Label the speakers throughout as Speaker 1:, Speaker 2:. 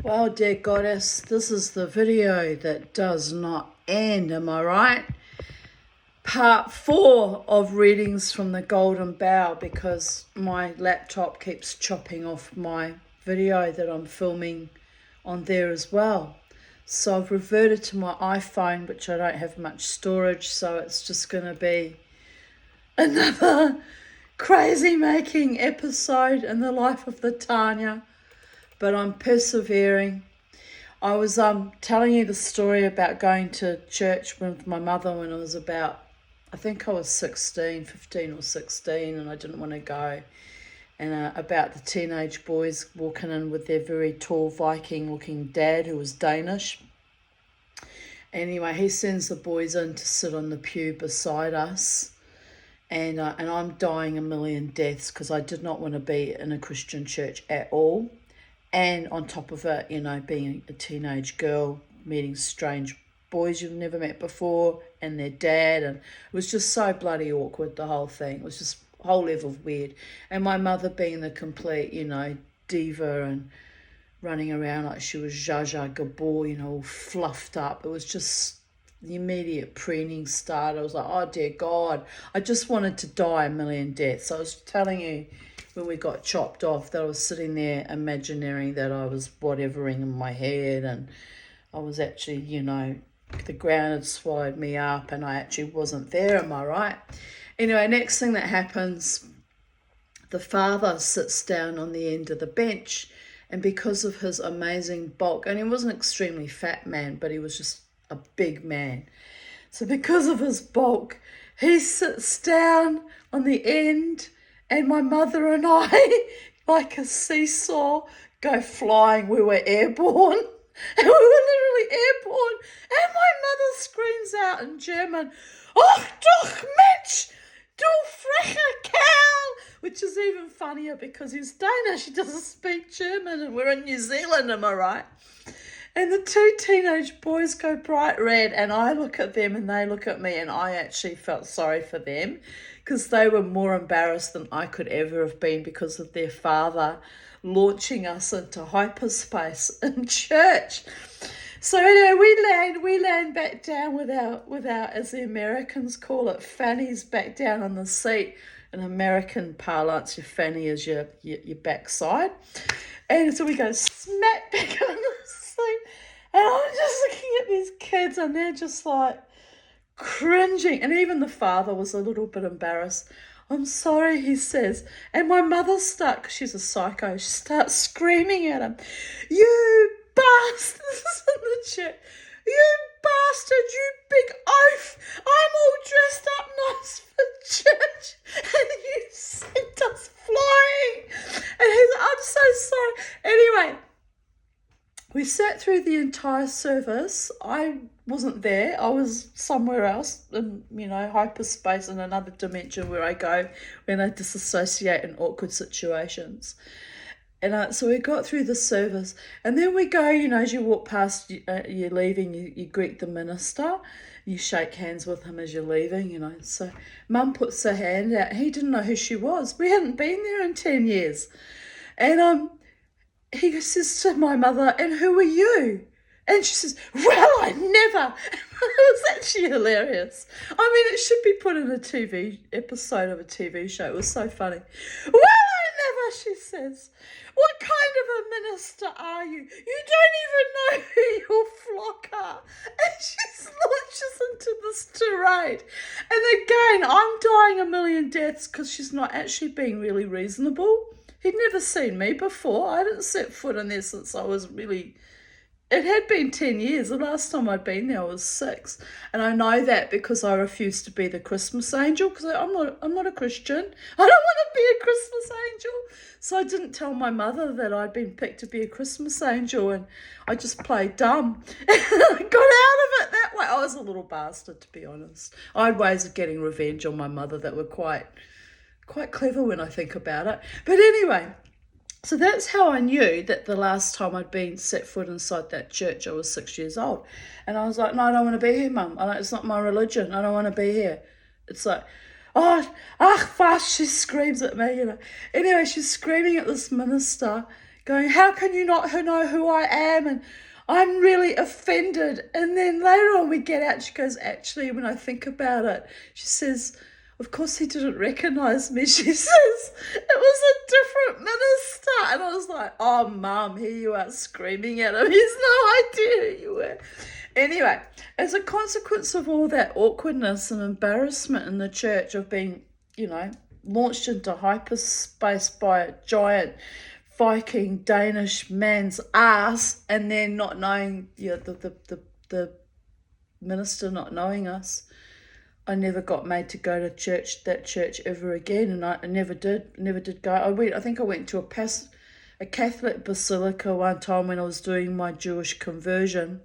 Speaker 1: Well, dear goddess, this is the video that does not end, am I right? Part 4 of readings from the Golden Bough, because my laptop keeps chopping off my video that I'm filming on there as well. So I've reverted to my iPhone, which I don't have much storage, so it's just going to be another crazy making episode in the life of the Tanya. But I'm persevering. I was telling you the story about going to church with my mother when I was I think I was 15 or 16, and I didn't want to go. And about the teenage boys walking in with their very tall Viking-looking dad who was Danish. Anyway, he sends the boys in to sit on the pew beside us. And I'm dying a million deaths because I did not want to be in a Christian church at all. And on top of it, being a teenage girl, meeting strange boys you've never met before and their dad. And it was just so bloody awkward, the whole thing. It was just a whole level of weird. And my mother being the complete, diva and running around like she was Zsa Zsa Gabor, all fluffed up. It was just the immediate preening start. I was like, oh, dear God. I just wanted to die a million deaths. I was telling you, when we got chopped off, that I was sitting there imagining that I was whatevering in my head, and I was actually, the ground had swallowed me up and I actually wasn't there, am I right? Anyway, next thing that happens, the father sits down on the end of the bench, and because of his amazing bulk, and he was an extremely fat man, but he was just a big man. So because of his bulk, he sits down on the end, and my mother and I, like a seesaw, go flying. We were airborne. And we were literally airborne. And my mother screams out in German, "Och doch Mensch, du freche Kerl!" Which is even funnier because he's Danish. He doesn't speak German, and we're in New Zealand, am I right? And the two teenage boys go bright red, and I look at them and they look at me, and I actually felt sorry for them because they were more embarrassed than I could ever have been because of their father launching us into hyperspace in church. So anyway, we land back down with our, as the Americans call it, fannies back down on the seat. In American parlance, your fanny is your backside. And so we go smack back on the seat. And I'm just looking at these kids, and they're just like cringing. And even the father was a little bit embarrassed. "I'm sorry," he says. And my mother starts, she's a psycho, she starts screaming at him, "You bastard!" This is in the chat. "You bastard, you big oaf! I'm all dressed up nice for church, and you sent us flying." And he's like, "I'm so sorry." Anyway, we sat through the entire service. I wasn't there. I was somewhere else in, hyperspace, in another dimension where I go when I disassociate in awkward situations. And so we got through the service, and then we go, as you walk past, you're leaving, you greet the minister, you shake hands with him as you're leaving, So Mum puts her hand out. He didn't know who she was. We hadn't been there in 10 years. And he says to my mother, "And who are you?" And she says, "Well, I never." It was actually hilarious. I mean, it should be put in a TV episode of a TV show. It was so funny. "Well, I never," she says. "What kind of a minister are you? You don't even know who your flock are." And she launches into this tirade. And again, I'm dying a million deaths because she's not actually being really reasonable. He'd never seen me before. I didn't set foot in there since I was really... It had been 10 years. The last time I'd been there I was 6. And I know that because I refused to be the Christmas angel, because I'm not a Christian. I don't want to be a Christmas angel. So I didn't tell my mother that I'd been picked to be a Christmas angel, and I just played dumb. And I got out of it that way. I was a little bastard, to be honest. I had ways of getting revenge on my mother that were quite clever when I think about it. But anyway, so that's how I knew that the last time I'd been set foot inside that church, I was 6 years old. And I was like, "No, I don't want to be here, Mum. It's not my religion. I don't want to be here." It's like, fast, she screams at me, Anyway, she's screaming at this minister, going, how can you not know who I am? And I'm really offended. And then later on we get out, she goes, actually, when I think about it, she says, of course he didn't recognise me. She says, it was a different minister. And I was like, oh, Mum, here you are screaming at him. He's no idea who you were. Anyway, as a consequence of all that awkwardness and embarrassment in the church of being, launched into hyperspace by a giant Viking Danish man's ass, and then not knowing, the minister not knowing us, I never got made to go to that church ever again, and I never did go. I think I went to a Catholic Basilica one time when I was doing my Jewish conversion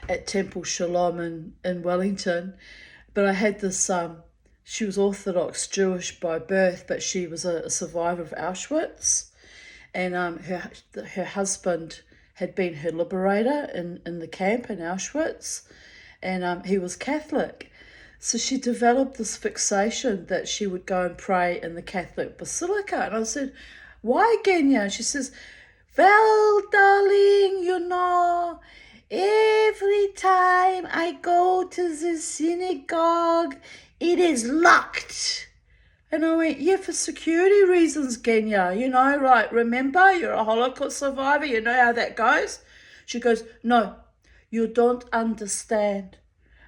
Speaker 1: at Temple Shalom in Wellington, but I had this, she was Orthodox Jewish by birth, but she was a survivor of Auschwitz, and her husband had been her liberator in the camp in Auschwitz, and he was Catholic. So she developed this fixation that she would go and pray in the Catholic Basilica. And I said, why, Genya? She says, well, darling, every time I go to the synagogue, it is locked. And I went, yeah, for security reasons, Genya. Right, remember, you're a Holocaust survivor. You know how that goes? She goes, no, you don't understand.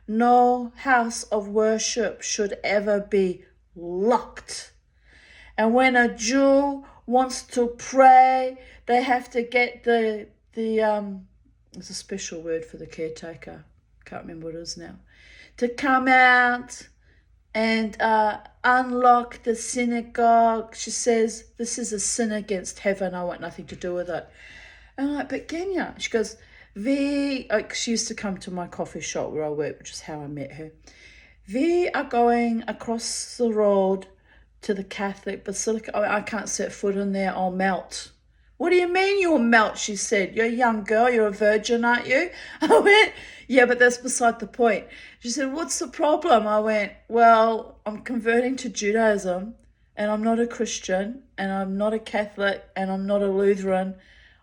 Speaker 1: No house of worship should ever be locked. And when a Jew wants to pray, they have to get there's a special word for the caretaker, can't remember what it is now, to come out and unlock the synagogue. She says, this is a sin against heaven. I want nothing to do with it. And I'm like, but Kenya, she goes, she used to come to my coffee shop where I work, which is how I met her. We are going across the road to the Catholic Basilica. I can't set foot in there, I'll melt. What do you mean you'll melt? She said. You're a young girl, you're a virgin, aren't you? I went, yeah, but that's beside the point. She said, what's the problem? I went, well, I'm converting to Judaism, and I'm not a Christian, and I'm not a Catholic, and I'm not a Lutheran.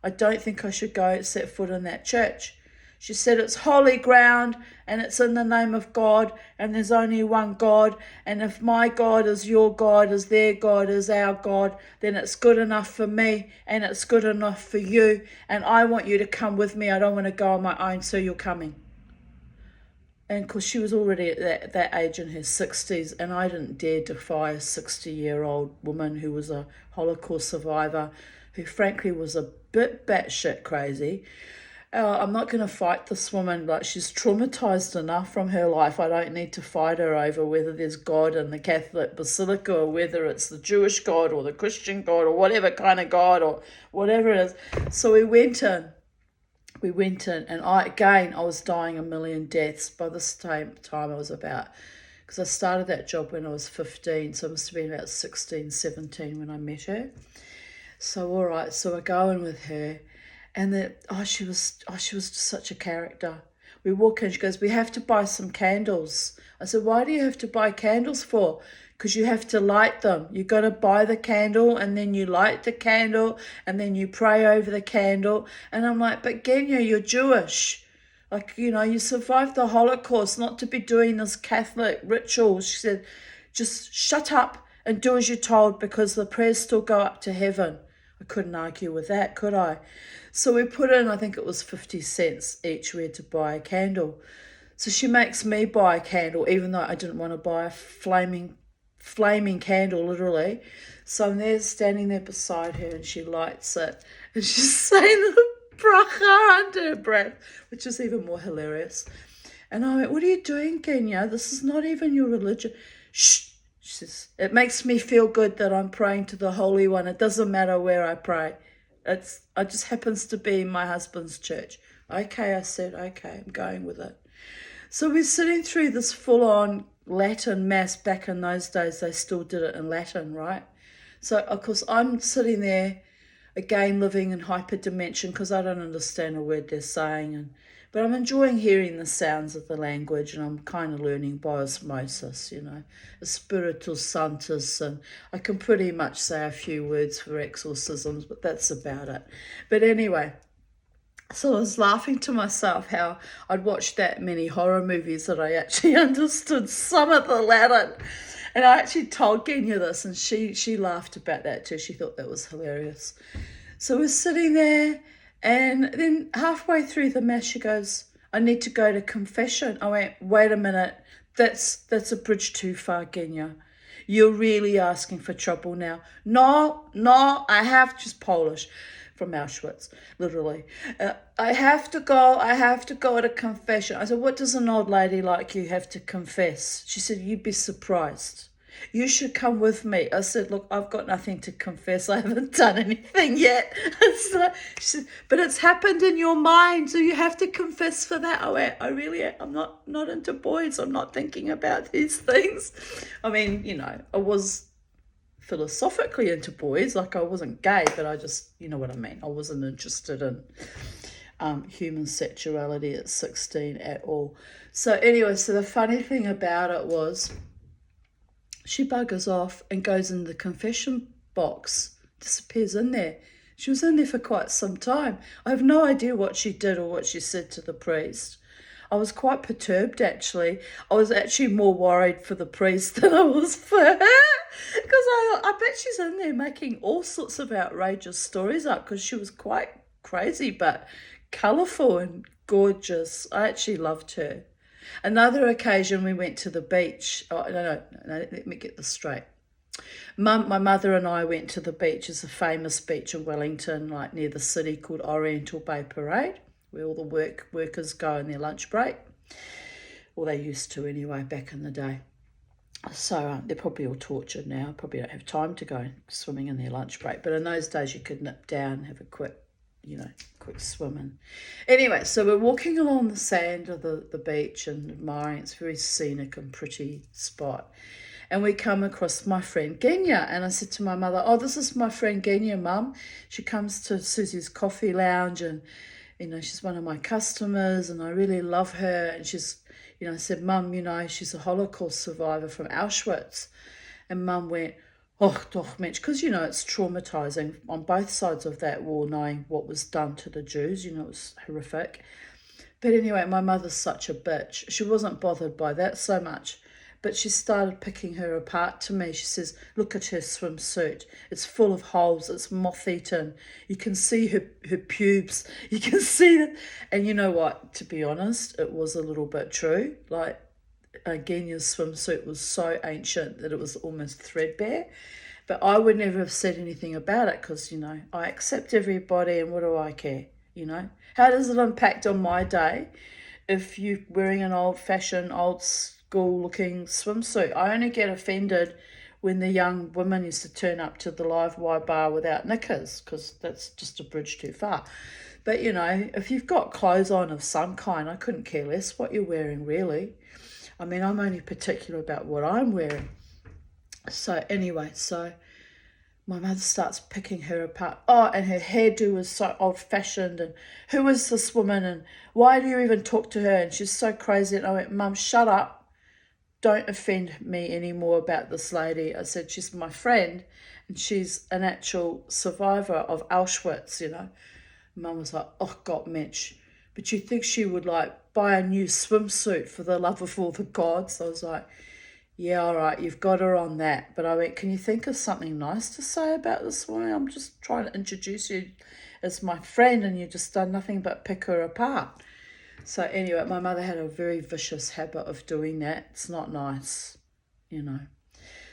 Speaker 1: I don't think I should go set foot in that church. She said, it's holy ground, and it's in the name of God, and there's only one God, and if my God is your God, is their God, is our God, then it's good enough for me, and it's good enough for you, and I want you to come with me. I don't want to go on my own, so you're coming. And because she was already at that age in her 60s, and I didn't dare defy a 60-year-old woman who was a Holocaust survivor, who frankly was a bit batshit crazy. I'm not going to fight this woman. Like, she's traumatized enough from her life. I don't need to fight her over whether there's God in the Catholic Basilica, or whether it's the Jewish God or the Christian God or whatever kind of God or whatever it is. So we went in, and I was dying a million deaths by this time I was about, because I started that job when I was 15, so I must have been about 16, 17 when I met her. So all right, so I go in with her, and she was just such a character. We walk in, she goes, we have to buy some candles. I said, why do you have to buy candles for? Because you have to light them. You got to buy the candle, and then you light the candle, and then you pray over the candle. And I'm like, but Genya, you're Jewish. Like, you survived the Holocaust, not to be doing this Catholic ritual. She said, just shut up and do as you're told, because the prayers still go up to heaven. I couldn't argue with that, could I? So we put in, I think it was 50 cents each we had to buy a candle. So she makes me buy a candle, even though I didn't want to buy a flaming candle, literally. So I'm there, standing there beside her, and she lights it, and she's saying the bracha under her breath, which is even more hilarious. And I went, what are you doing, Kenya? This is not even your religion. Shh. She says, it makes me feel good that I'm praying to the Holy One. It doesn't matter where I pray. It just happens to be my husband's church. Okay, I said, okay, I'm going with it. So we're sitting through this full-on Latin mass. Back in those days, they still did it in Latin, right? So, of course, I'm sitting there, again, living in hyperdimension, because I don't understand a word they're saying. And But I'm enjoying hearing the sounds of the language, and I'm kind of learning by osmosis, espiritus santus, and I can pretty much say a few words for exorcisms, but that's about it. But anyway, so I was laughing to myself how I'd watched that many horror movies that I actually understood some of the Latin. And I actually told Genya this, and she laughed about that too. She thought that was hilarious. So we're sitting there, and then halfway through the mass, she goes, I need to go to confession. I went, wait a minute, that's a bridge too far, Genya. You're really asking for trouble now. No, I have, just Polish from Auschwitz, literally. I have to go to confession. I said, what does an old lady like you have to confess? She said, you'd be surprised. You should come with me. I said, look, I've got nothing to confess. I haven't done anything yet. She said, but it's happened in your mind, so you have to confess for that. I went, I'm not into boys. I'm not thinking about these things. I mean, I was philosophically into boys, like I wasn't gay, but I just, you know what I mean, I wasn't interested in human sexuality at 16 at all. So anyway, so the funny thing about it was she buggers off and goes in the confession box, disappears in there. She was in there for quite some time. I have no idea what she did or what she said to the priest. I was quite perturbed, actually. I was actually more worried for the priest than I was for her, because I bet she's in there making all sorts of outrageous stories up, because she was quite crazy but colourful and gorgeous. I actually loved her. Another occasion, we went to the beach. Oh, no, let me get this straight. My mother and I went to the beach. It's a famous beach in Wellington, like near the city, called Oriental Bay Parade, where all the workers go on their lunch break. Well, they used to anyway, back in the day. So they're probably all tortured now. Probably don't have time to go swimming in their lunch break. But in those days, you could nip down and have a quick swimming. Anyway, so we're walking along the sand of the beach and admiring. It's a very scenic and pretty spot. And we come across my friend Genya. And I said to my mother, oh, this is my friend Genya, Mum. She comes to Susie's Coffee Lounge, and she's one of my customers, and I really love her. And she's, I said, Mum, she's a Holocaust survivor from Auschwitz. And Mum went, oh, doch, Mitch, because, it's traumatizing on both sides of that war, knowing what was done to the Jews. It was horrific. But anyway, my mother's such a bitch. She wasn't bothered by that so much. But she started picking her apart to me. She says, look at her swimsuit. It's full of holes. It's moth-eaten. You can see her pubes. You can see it. And you know what? To be honest, it was a little bit true. Like, Genya's swimsuit was so ancient that it was almost threadbare. But I would never have said anything about it because, I accept everybody, and what do I care, How does it impact on my day if you're wearing an old-fashioned, old-school-looking swimsuit? I only get offended when the young women used to turn up to the live wire bar without knickers, because that's just a bridge too far. But, if you've got clothes on of some kind, I couldn't care less what you're wearing, really. I mean, I'm only particular about what I'm wearing. So anyway, my mother starts picking her apart. Oh, and her hairdo was so old-fashioned, and who is this woman, and why do you even talk to her, and she's so crazy. And I went, Mum, shut up. Don't offend me anymore about this lady. I said, she's my friend, and she's an actual survivor of Auschwitz, Mum was like, oh, God, Mitch, but you think she would, buy a new swimsuit for the love of all the gods? I was like, yeah, all right, you've got her on that. But I went, can you think of something nice to say about this woman? I'm just trying to introduce you as my friend, and you just done nothing but pick her apart. So anyway, my mother had a very vicious habit of doing that. It's not nice,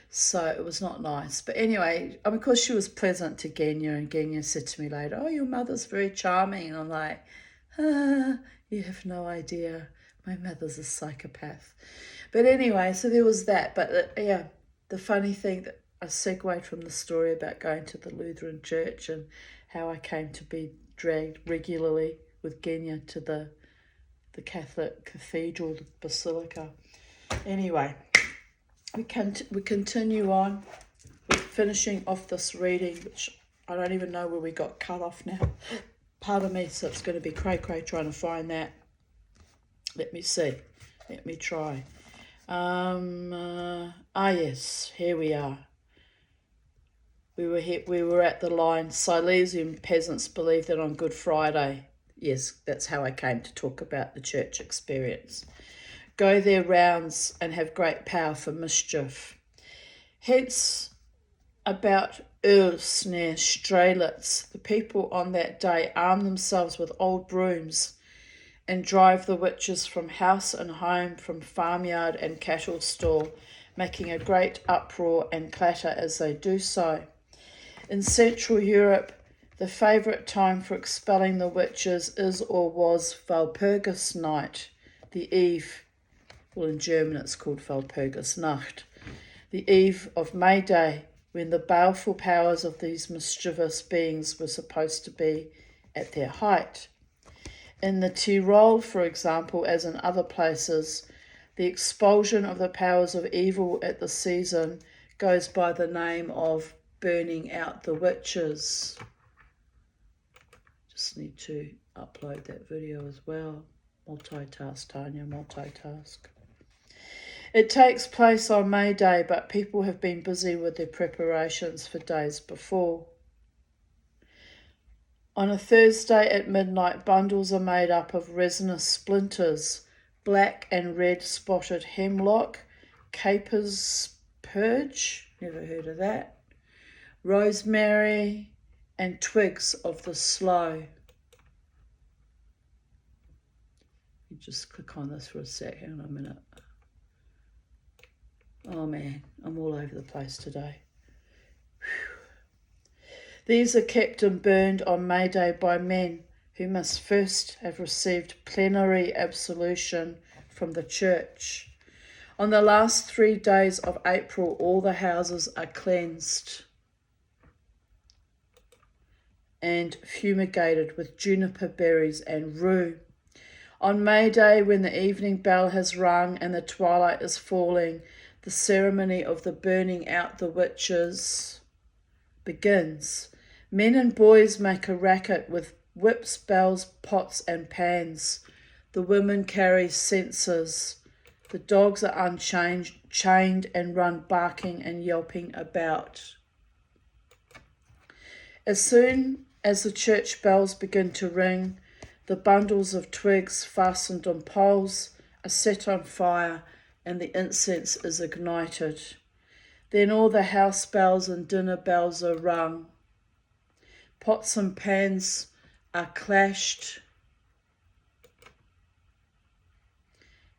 Speaker 1: So it was not nice. But anyway, of course, she was pleasant to Genya, and Genya said to me later, oh, your mother's very charming. And I'm like, you have no idea. My mother's a psychopath. But anyway, so there was that. But the funny thing that I segued from the story about going to the Lutheran church and how I came to be dragged regularly with Genya to the Catholic Cathedral, the Basilica. Anyway, we continue on. We're finishing off this reading, which I don't even know where we got cut off now. Pardon me, so it's going to be cray-cray trying to find that. Let me see. Let me try. Yes, here we are. We were at the line. Silesian peasants believe that on Good Friday. Yes, that's how I came to talk about the church experience. Go their rounds and have great power for mischief. Hence, about near Strelitz, the people on that day arm themselves with old brooms and drive the witches from house and home, from farmyard and cattle stall, making a great uproar and clatter as they do so. In Central Europe, the favourite time for expelling the witches is or was Walpurgis night, the eve, well in German it's called Walpurgisnacht, the eve of May Day, when the baleful powers of these mischievous beings were supposed to be at their height. In the Tyrol, for example, as in other places, the expulsion of the powers of evil at the season goes by the name of burning out the witches. Just need to upload that video as well. Multitask, Tanya, multitask. It takes place on May Day, but people have been busy with their preparations for days before. On a Thursday at midnight, bundles are made up of resinous splinters, black and red spotted hemlock, capers purge, never heard of that, rosemary, and twigs of the sloe. You just click on this for a sec, hang on a minute. Oh man, I'm all over the place today. These are kept and burned on May Day by men who must first have received plenary absolution from the church. On the last 3 days of April, all the houses are cleansed and fumigated with juniper berries and rue. On May Day, when the evening bell has rung and the twilight is falling, the ceremony of the burning out the witches begins. Men and boys make a racket with whips, bells, pots and pans. The women carry censers. The dogs are unchained, chained and run barking and yelping about. As soon as the church bells begin to ring, the bundles of twigs fastened on poles are set on fire and the incense is ignited. Then all the house bells and dinner bells are rung. Pots and pans are clashed.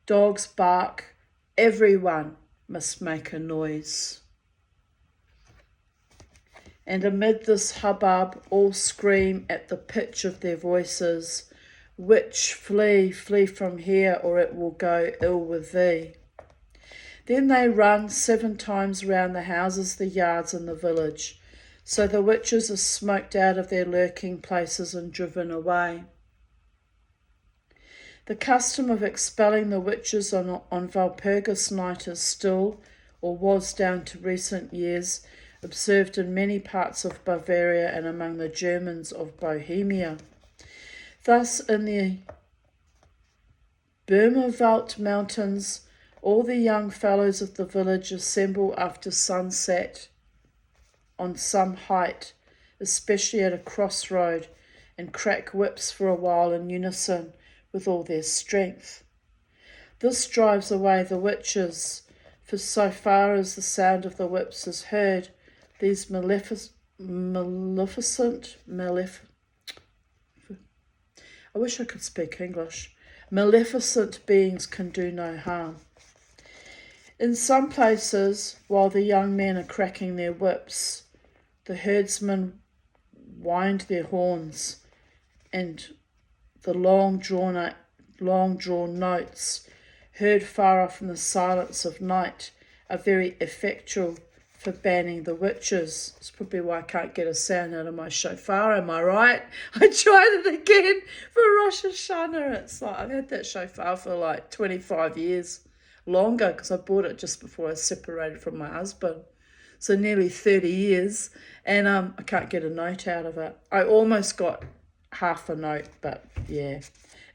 Speaker 1: Dogs bark. Everyone must make a noise. And amid this hubbub, all scream at the pitch of their voices, "Witch, flee, flee from here, or it will go ill with thee." Then they run 7 times round the houses, the yards, and the village. So the witches are smoked out of their lurking places and driven away. The custom of expelling the witches on Walpurgis night is still, or was down to recent years, observed in many parts of Bavaria and among the Germans of Bohemia. Thus, in the Böhmerwald mountains, all the young fellows of the village assemble after sunset on some height, especially at a crossroad, and crack whips for a while in unison with all their strength. This drives away the witches, for so far as the sound of the whips is heard, these maleficent, I wish I could speak English, maleficent beings can do no harm. In some places, while the young men are cracking their whips, the herdsmen wind their horns, and the long-drawn notes, heard far off in the silence of night, are very effectual for banning the witches. It's probably why I can't get a sound out of my shofar, am I right? I tried it again for Rosh Hashanah. It's like I've had that shofar for like 25 years, longer, because I bought it just before I separated from my husband. So nearly 30 years, and I can't get a note out of it. I almost got half a note, but yeah,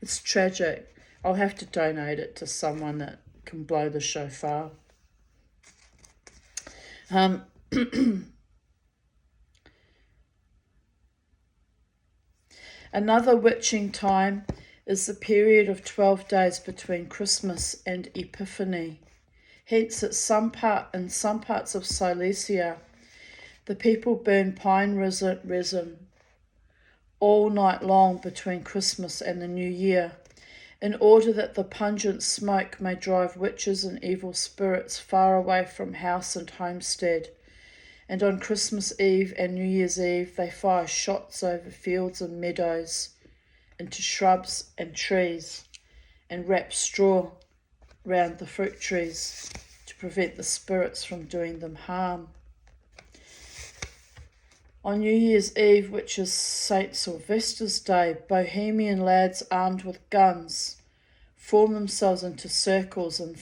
Speaker 1: it's tragic. I'll have to donate it to someone that can blow the shofar. Another witching time is the period of 12 days between Christmas and Epiphany. Hence, in some parts of Silesia, the people burn pine resin all night long between Christmas and the New Year, in order that the pungent smoke may drive witches and evil spirits far away from house and homestead. And on Christmas Eve and New Year's Eve they fire shots over fields and meadows, into shrubs and trees, and wrap straw round the fruit trees to prevent the spirits from doing them harm. On New Year's Eve, which is St. Sylvester's Day, Bohemian lads armed with guns form themselves into circles and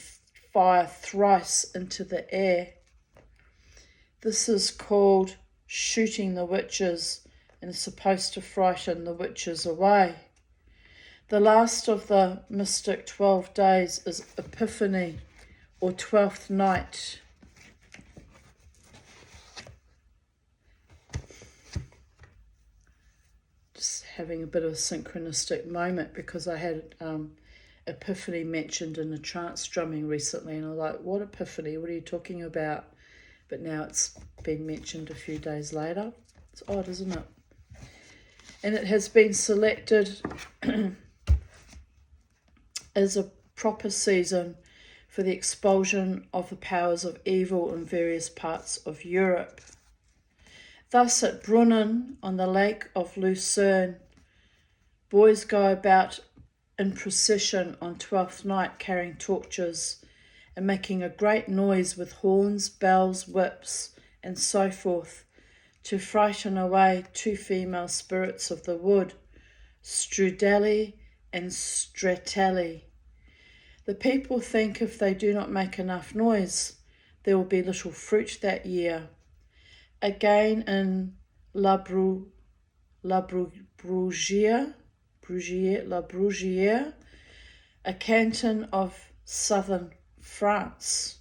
Speaker 1: fire thrice into the air. This is called shooting the witches and is supposed to frighten the witches away. The last of the mystic 12 days is Epiphany, or 12th night. Just having a bit of a synchronistic moment, because I had Epiphany mentioned in a trance drumming recently, and I'm like, what Epiphany? What are you talking about? But now it's been mentioned a few days later. It's odd, isn't it? And it has been selected as a proper season for the expulsion of the powers of evil in various parts of Europe. Thus at Brunnen on the Lake of Lucerne, boys go about in procession on 12th night carrying torches and making a great noise with horns, bells, whips, and so forth, to frighten away two female spirits of the wood, Strudeli and Stratelli. The people think if they do not make enough noise, there will be little fruit that year. Again in La Brugiere, a canton of southern France.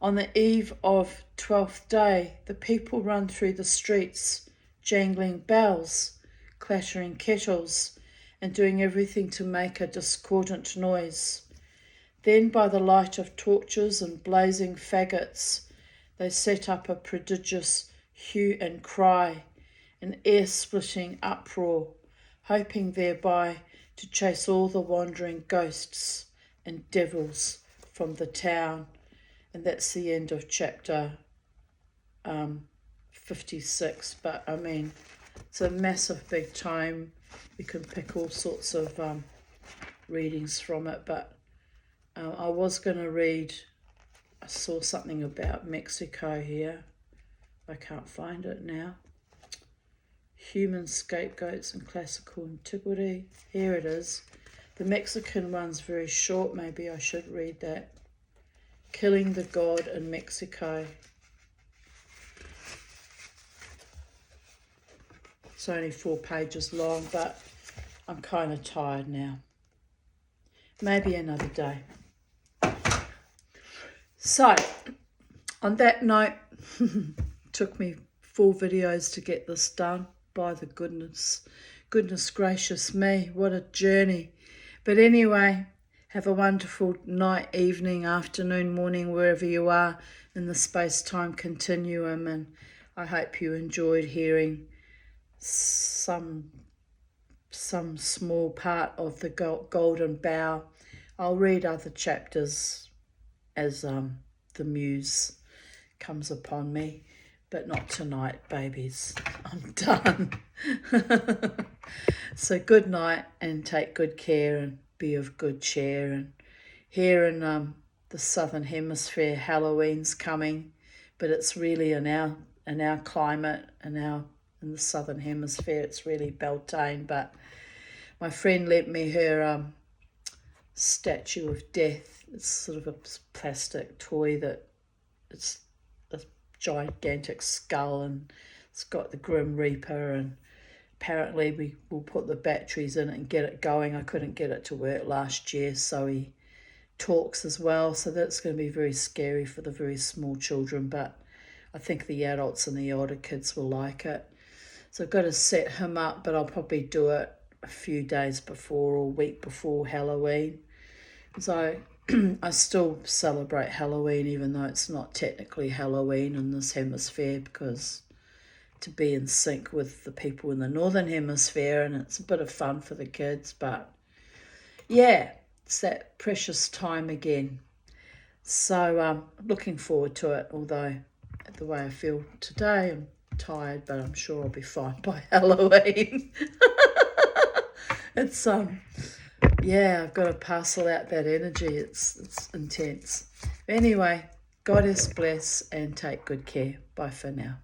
Speaker 1: On the eve of 12th day, the people run through the streets, jangling bells, clattering kettles, and doing everything to make a discordant noise. Then, by the light of torches and blazing faggots, they set up a prodigious hue and cry, an ear-splitting uproar, hoping thereby to chase all the wandering ghosts and devils from the town. And that's the end of chapter 56. But I mean, it's a massive big tome. You can pick all sorts of readings from it. But I was going to read, I saw something about Mexico here. I can't find it now. Human scapegoats in classical antiquity. Here it is. The Mexican one's very short. Maybe I should read that. Killing the God in Mexico. It's only 4 pages long, but I'm kind of tired now. Maybe another day. So, on that note, took me 4 videos to get this done. By the goodness gracious me, what a journey. But anyway, have a wonderful night, evening, afternoon, morning, wherever you are in the space-time continuum, and I hope you enjoyed hearing some small part of the Golden Bough. I'll read other chapters as the muse comes upon me, but not tonight, babies. I'm done. So good night, and take good care, and be of good cheer. And here in the southern hemisphere, Halloween's coming, but it's really in our climate, in the southern hemisphere, it's really Beltane. But my friend lent me her statue of death. It's sort of a plastic toy that it's a gigantic skull, and it's got the Grim Reaper and apparently we will put the batteries in it and get it going. I couldn't get it to work last year, so he talks as well. So that's going to be very scary for the very small children, but I think the adults and the older kids will like it. So I've got to set him up, but I'll probably do it a few days before or a week before Halloween. So I still celebrate Halloween, even though it's not technically Halloween in this hemisphere, because to be in sync with the people in the northern hemisphere, and it's a bit of fun for the kids. But yeah, it's that precious time again. So looking forward to it, although the way I feel today, I'm tired, but I'm sure I'll be fine by Halloween. It's yeah, I've got to parcel out that energy. It's intense. Anyway, God bless and take good care. Bye for now.